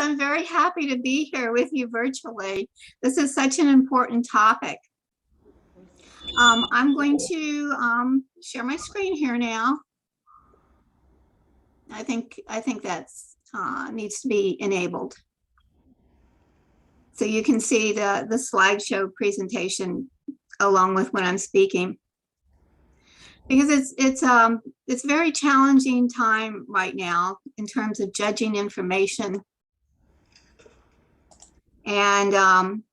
I'm very happy to be here with you virtually. This is such an important topic. I'm going to share my screen here now. I think that's needs to be enabled. So you can see the slideshow presentation along with when I'm speaking. Because it's a very challenging time right now in terms of judging information and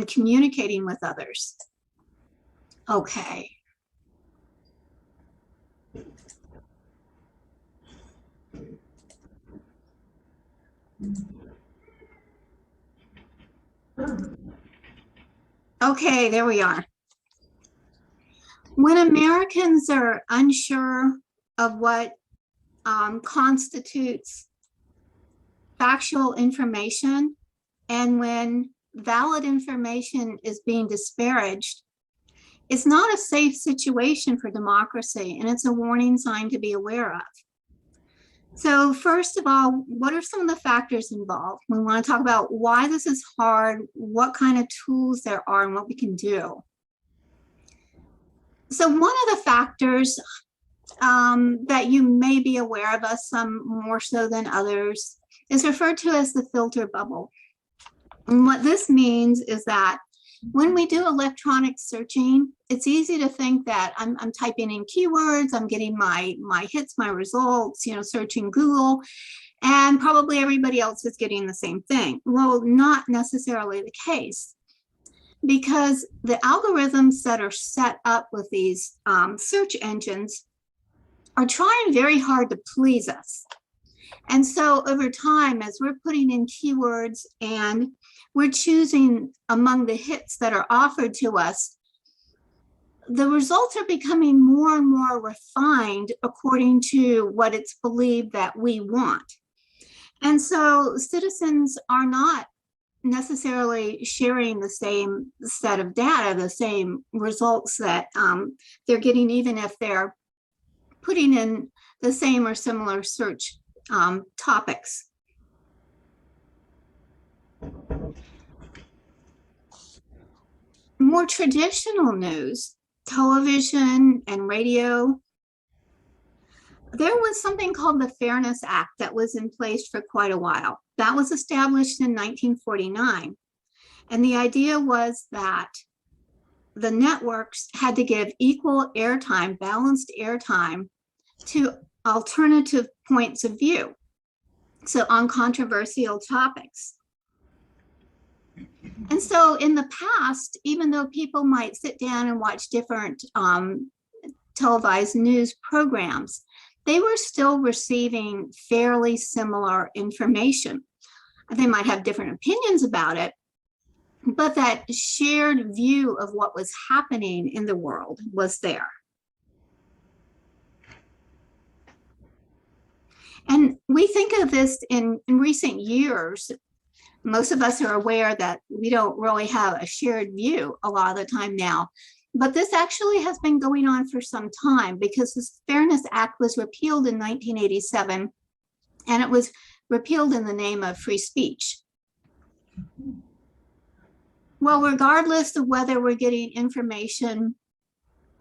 communicating with others. Okay. Okay, there we are. When Americans are unsure of what constitutes factual information, and when valid information is being disparaged, it's not a safe situation for democracy, and it's a warning sign to be aware of. So first of all, what are some of the factors involved? We want to talk about why this is hard, what kind of tools there are, and what we can do. So one of the factors that you may be aware of, us some more so than others, is referred to as the filter bubble. And what this means is that when we do electronic searching, it's easy to think that I'm typing in keywords, I'm getting my hits, my results, searching Google, and probably everybody else is getting the same thing. Well, not necessarily the case, because the algorithms that are set up with these search engines are trying very hard to please us. And so over time, as we're putting in keywords and we're choosing among the hits that are offered to us, the results are becoming more and more refined according to what it's believed that we want. And so citizens are not necessarily sharing the same set of data, the same results that they're getting, even if they're putting in the same or similar search topics. More traditional news, television and radio, there was something called the Fairness Act that was in place for quite a while. That was established in 1949. And the idea was that the networks had to give equal airtime, balanced airtime, to alternative points of view, so on controversial topics. And so in the past, even though people might sit down and watch different televised news programs, they were still receiving fairly similar information. They might have different opinions about it, but that shared view of what was happening in the world was there. And we think of this in recent years. Most of us are aware that we don't really have a shared view a lot of the time now. But this actually has been going on for some time, because this Fairness Act was repealed in 1987, and it was repealed in the name of free speech. Well, regardless of whether we're getting information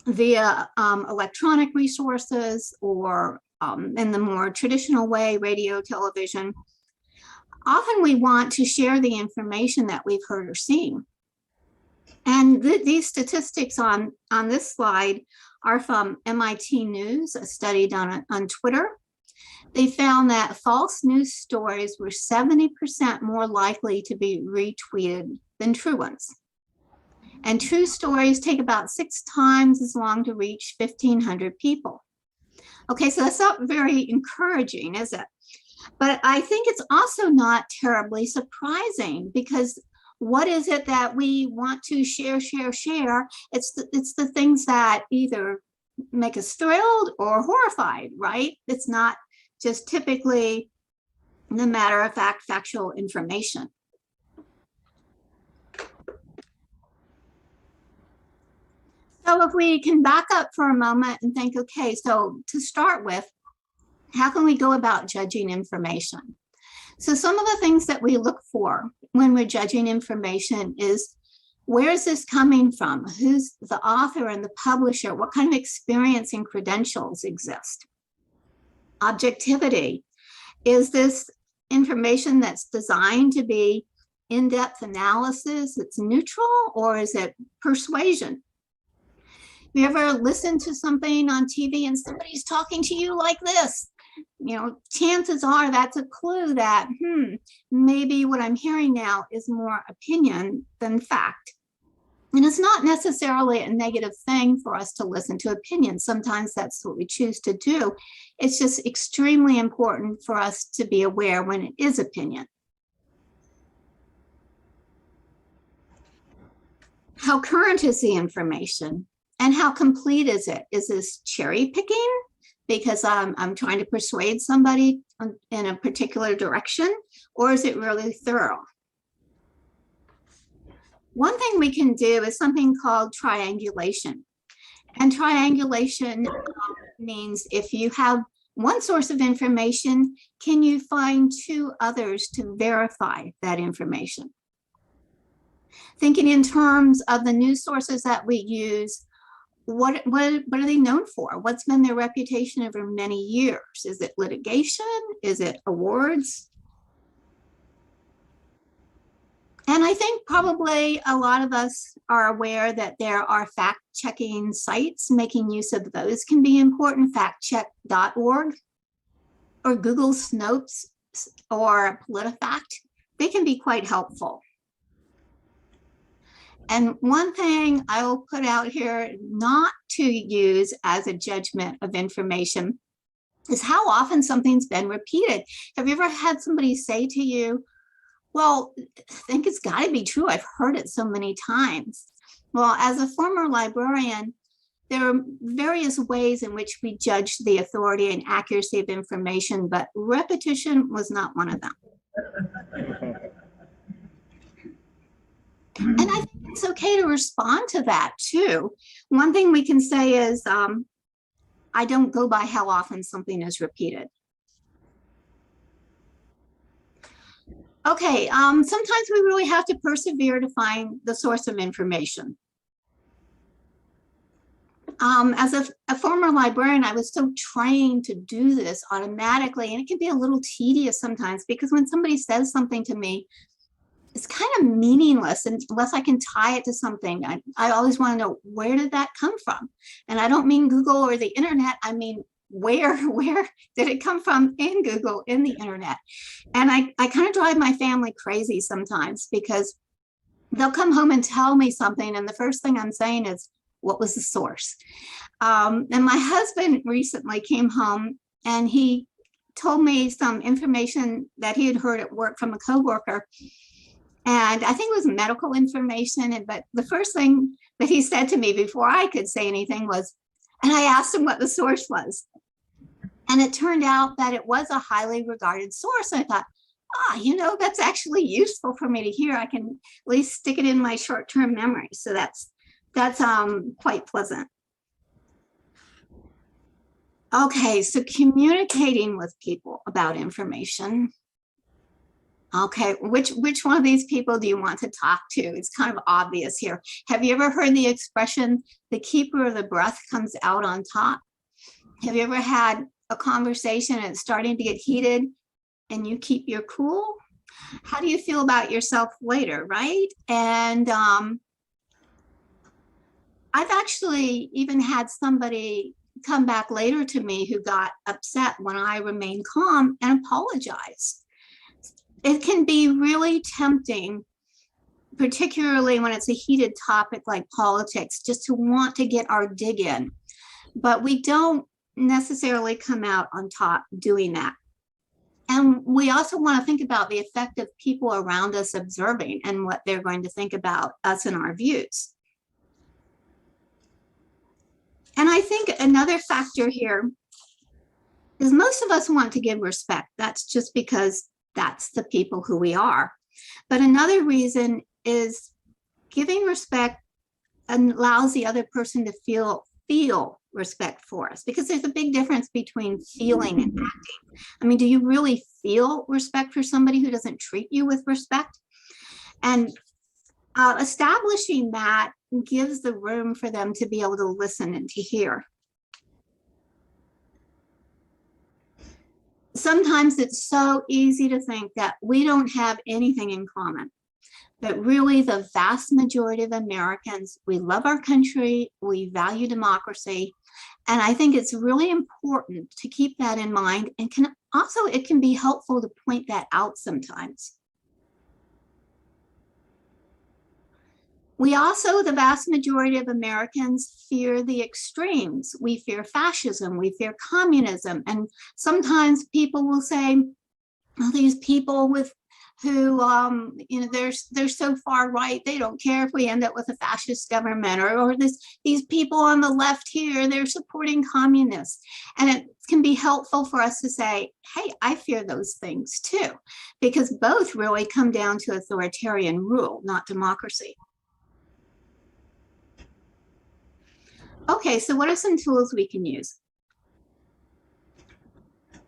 via electronic resources or in the more traditional way, radio, television, often we want to share the information that we've heard or seen. And these statistics on this slide are from MIT News, a study done on Twitter. They found that false news stories were 70% more likely to be retweeted than true ones. And true stories take about 6 times as long to reach 1,500 people. Okay, so that's not very encouraging, is it? But I think it's also not terribly surprising, because what is it that we want to share? It's the things that either make us thrilled or horrified, right? It's not just typically the matter of fact, factual information. So if we can back up for a moment and think, okay, so to start with, How can we go about judging information? So some of the things that we look for when we're judging information is, where is this coming from? Who's the author and the publisher? What kind of experience and credentials exist? Objectivity. Is this information that's designed to be in-depth analysis, it's neutral, or is it persuasion? You ever listen to something on TV and somebody's talking to you like this? Chances are that's a clue that, maybe what I'm hearing now is more opinion than fact. And it's not necessarily a negative thing for us to listen to opinions. Sometimes that's what we choose to do. It's just extremely important for us to be aware when it is opinion. How current is the information? And how complete is it? Is this cherry picking because I'm trying to persuade somebody in a particular direction, or is it really thorough? One thing we can do is something called triangulation. And triangulation means if you have one source of information, can you find two others to verify that information? Thinking in terms of the news sources that we use, what are they known for? What's been their reputation over many years? Is it litigation? Is it awards? And I think probably a lot of us are aware that there are fact-checking sites. Making use of those can be important. Factcheck.org or Google Snopes or PolitiFact. They can be quite helpful. And one thing I will put out here not to use as a judgment of information is how often something's been repeated. Have you ever had somebody say to you, well, I think it's got to be true. I've heard it so many times. Well, as a former librarian, there are various ways in which we judge the authority and accuracy of information, but repetition was not one of them. And I think it's okay to respond to that too. One thing we can say is, I don't go by how often something is repeated. Okay, sometimes we really have to persevere to find the source of information. As a former librarian, I was so trained to do this automatically, and it can be a little tedious sometimes because when somebody says something to me, it's kind of meaningless unless I can tie it to something. I always want to know, where did that come from? And I don't mean Google or the internet. I mean, where did it come from in Google, in the internet? And I kind of drive my family crazy sometimes because they'll come home and tell me something, and the first thing I'm saying is, what was the source? And my husband recently came home and he told me some information that he had heard at work from a coworker. And I think it was medical information. But the first thing that he said to me before I could say anything was, and I asked him what the source was. And it turned out that it was a highly regarded source. I thought, that's actually useful for me to hear. I can at least stick it in my short-term memory. So that's quite pleasant. Okay, so communicating with people about information. Okay, which one of these people do you want to talk to? It's kind of obvious here. Have you ever heard the expression, the keeper of the breath comes out on top? Have you ever had a conversation and it's starting to get heated and you keep your cool? How do you feel about yourself later, right? And I've actually even had somebody come back later to me who got upset when I remained calm and apologized. It can be really tempting, particularly when it's a heated topic like politics, just to want to get our dig in. But we don't necessarily come out on top doing that. And we also want to think about the effect of people around us observing and what they're going to think about us and our views. And I think another factor here is most of us want to give respect. That's just because that's the people who we are. But another reason is giving respect allows the other person to feel respect for us, because there's a big difference between feeling and acting. I mean, do you really feel respect for somebody who doesn't treat you with respect? And establishing that gives the room for them to be able to listen and to hear. Sometimes it's so easy to think that we don't have anything in common, but really the vast majority of Americans, we love our country, we value democracy, and I think it's really important to keep that in mind, and it can be helpful to point that out sometimes. We also, the vast majority of Americans, fear the extremes. We fear fascism, we fear communism, and sometimes people will say, well, these people who they're so far right, they don't care if we end up with a fascist government, or these people on the left here, they're supporting communists. And it can be helpful for us to say, hey, I fear those things too, because both really come down to authoritarian rule, not democracy. Okay, so what are some tools we can use?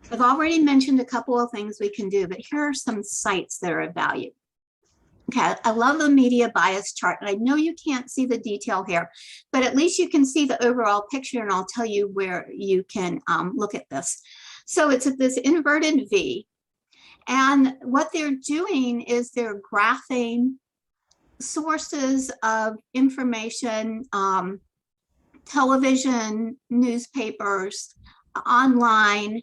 I've already mentioned a couple of things we can do, but here are some sites that are of value. Okay, I love the media bias chart, and I know you can't see the detail here, but at least you can see the overall picture, and I'll tell you where you can look at this. So it's this inverted V, and what they're doing is they're graphing sources of information, television, newspapers, online,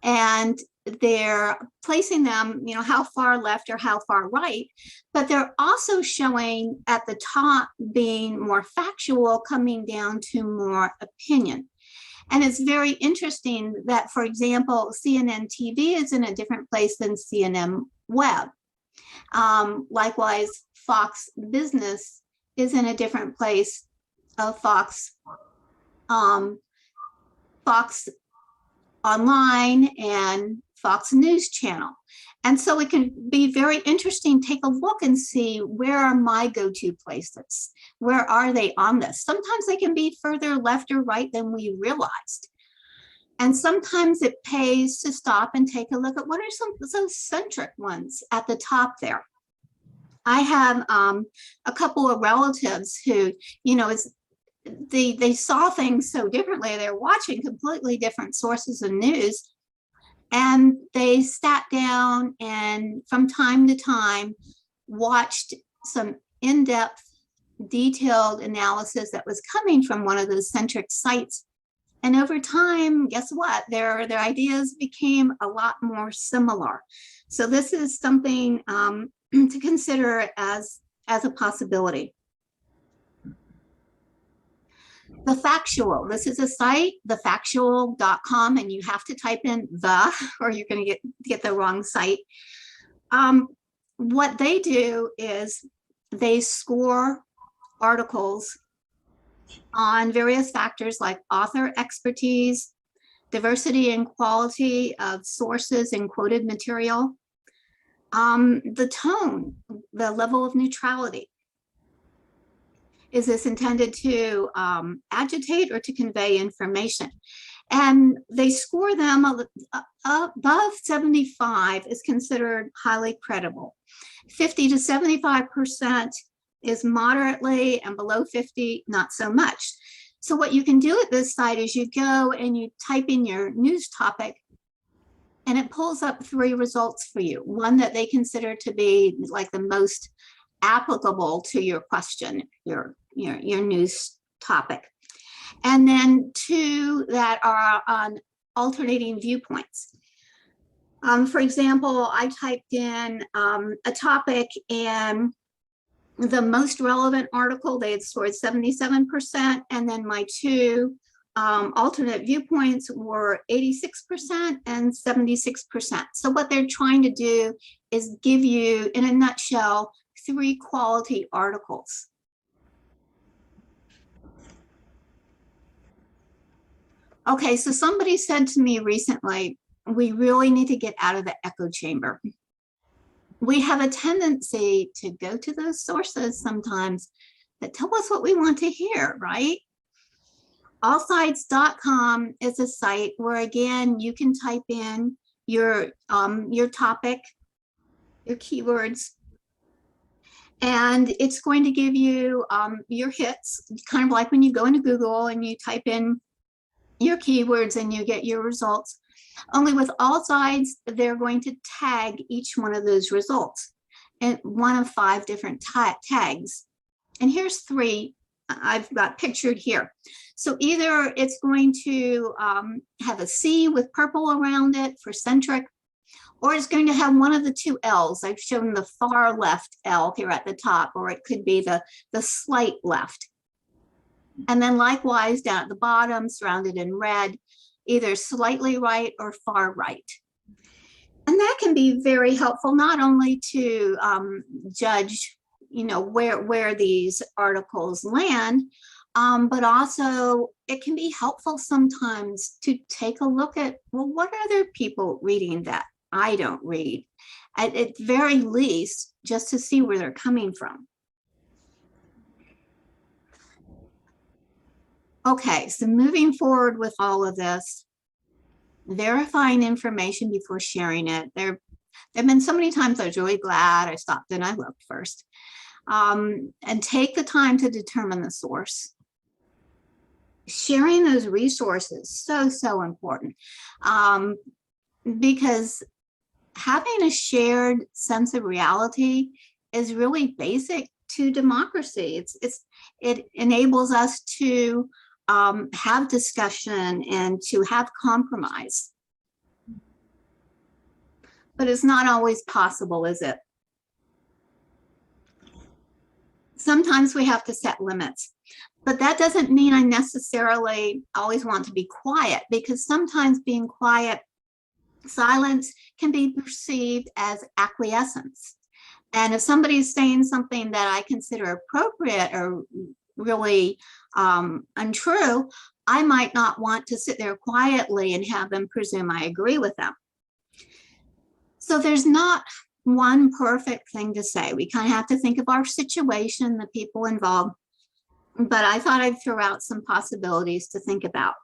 and they're placing them, how far left or how far right, but they're also showing at the top being more factual, coming down to more opinion. And it's very interesting that, for example, CNN TV is in a different place than CNN Web. Likewise, Fox Business is in a different place of Fox Online and Fox News Channel. And so it can be very interesting. Take a look and see, where are my go-to places? Where are they on this? Sometimes they can be further left or right than we realized. And sometimes it pays to stop and take a look at what are some centric ones at the top there. I have a couple of relatives who, they saw things so differently. They're watching completely different sources of news, and they sat down and from time to time watched some in-depth, detailed analysis that was coming from one of those centric sites. And over time, guess what? Their ideas became a lot more similar. So this is something to consider as a possibility. The Factual. This is a site, thefactual.com, and you have to type in the, or you're going to get the wrong site. What they do is they score articles on various factors like author expertise, diversity and quality of sources and quoted material, the tone, the level of neutrality. Is this intended to agitate or to convey information? And they score them above 75 is considered highly credible. 50 to 75% is moderately, and below 50, not so much. So what you can do at this site is you go and you type in your news topic, and it pulls up 3 results for you. One that they consider to be like the most applicable to your question, your news topic. And then 2 that are on alternating viewpoints. For example, I typed in a topic, and the most relevant article, they had scored 77%, and then my 2 alternate viewpoints were 86% and 76%. So what they're trying to do is give you, in a nutshell, 3 quality articles. Okay, so somebody said to me recently, we really need to get out of the echo chamber. We have a tendency to go to those sources sometimes that tell us what we want to hear, right? Allsides.com is a site where, again, you can type in your topic, your keywords, and it's going to give you your hits, kind of like when you go into Google and you type in your keywords and you get your results. Only with Allsides, they're going to tag each one of those results in one of 5 different tags. And here's 3 I've got pictured here. So either it's going to have a C with purple around it for centric, or it's going to have one of the 2 L's. I've shown the far left L here at the top, or it could be the slight left. And then likewise down at the bottom, surrounded in red, either slightly right or far right. And that can be very helpful, not only to judge, where these articles land, but also it can be helpful sometimes to take a look at, well, what are other people reading that I don't read? At very least, just to see where they're coming from. Okay, so moving forward with all of this, verifying information before sharing it. There have been so many times I was really glad I stopped and I looked first. And take the time to determine the source. Sharing those resources, so important. Because having a shared sense of reality is really basic to democracy. It enables us to have discussion and to have compromise. But it's not always possible, is it? Sometimes we have to set limits, but that doesn't mean I necessarily always want to be quiet, because sometimes being quiet, silence can be perceived as acquiescence. And if somebody's saying something that I consider appropriate or really untrue, I might not want to sit there quietly and have them presume I agree with them. So there's not one perfect thing to say. We kind of have to think of our situation, the people involved, but I thought I'd throw out some possibilities to think about.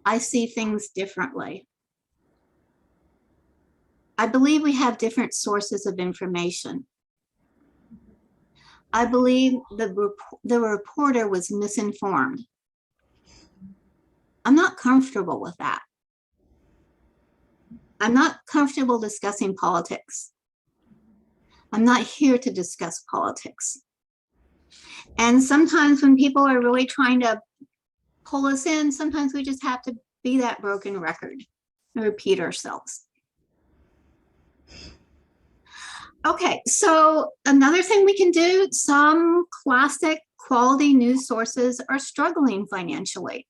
I see things differently. I believe we have different sources of information. I believe the reporter was misinformed. I'm not comfortable with that. I'm not comfortable discussing politics. I'm not here to discuss politics. And sometimes when people are really trying to pull us in, sometimes we just have to be that broken record and repeat ourselves. Okay, so another thing we can do, some classic quality news sources are struggling financially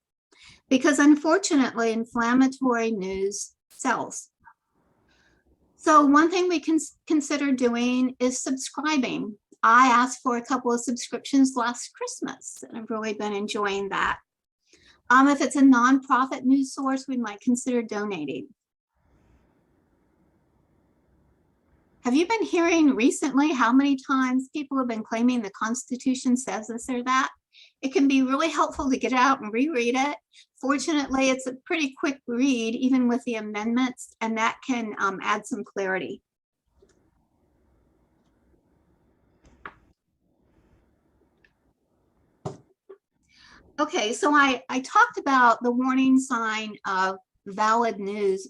because unfortunately inflammatory news sells. So one thing we can consider doing is subscribing. I asked for a couple of subscriptions last Christmas, and I've really been enjoying that. If it's a nonprofit news source, we might consider donating. Have you been hearing recently how many times people have been claiming the Constitution says this or that? It can be really helpful to get out and reread it. Fortunately, it's a pretty quick read, even with the amendments, and that can add some clarity. Okay, so I talked about the warning sign of valid news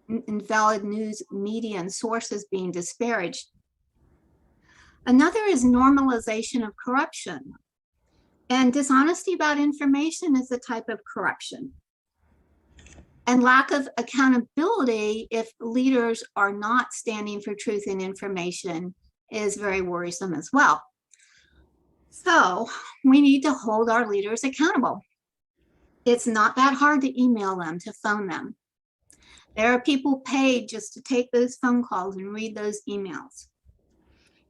and valid news media and sources being disparaged. Another is normalization of corruption. And dishonesty about information is a type of corruption. And lack of accountability, if leaders are not standing for truth and information, is very worrisome as well. So we need to hold our leaders accountable. It's not that hard to email them, to phone them. There are people paid just to take those phone calls and read those emails.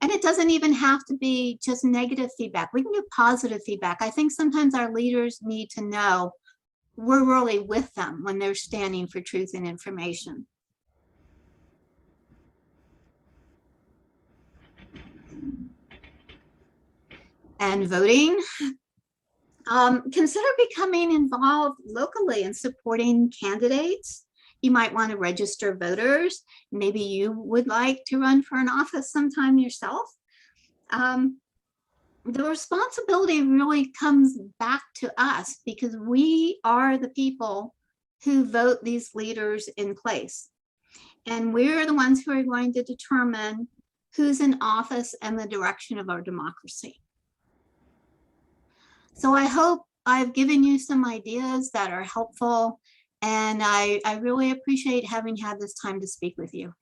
And it doesn't even have to be just negative feedback. We can give positive feedback. I think sometimes our leaders need to know we're really with them when they're standing for truth and information. And voting. Consider becoming involved locally in supporting candidates. You might want to register voters. Maybe you would like to run for an office sometime yourself. The responsibility really comes back to us because we are the people who vote these leaders in place. And we're the ones who are going to determine who's in office and the direction of our democracy. So I hope I've given you some ideas that are helpful, and I really appreciate having had this time to speak with you.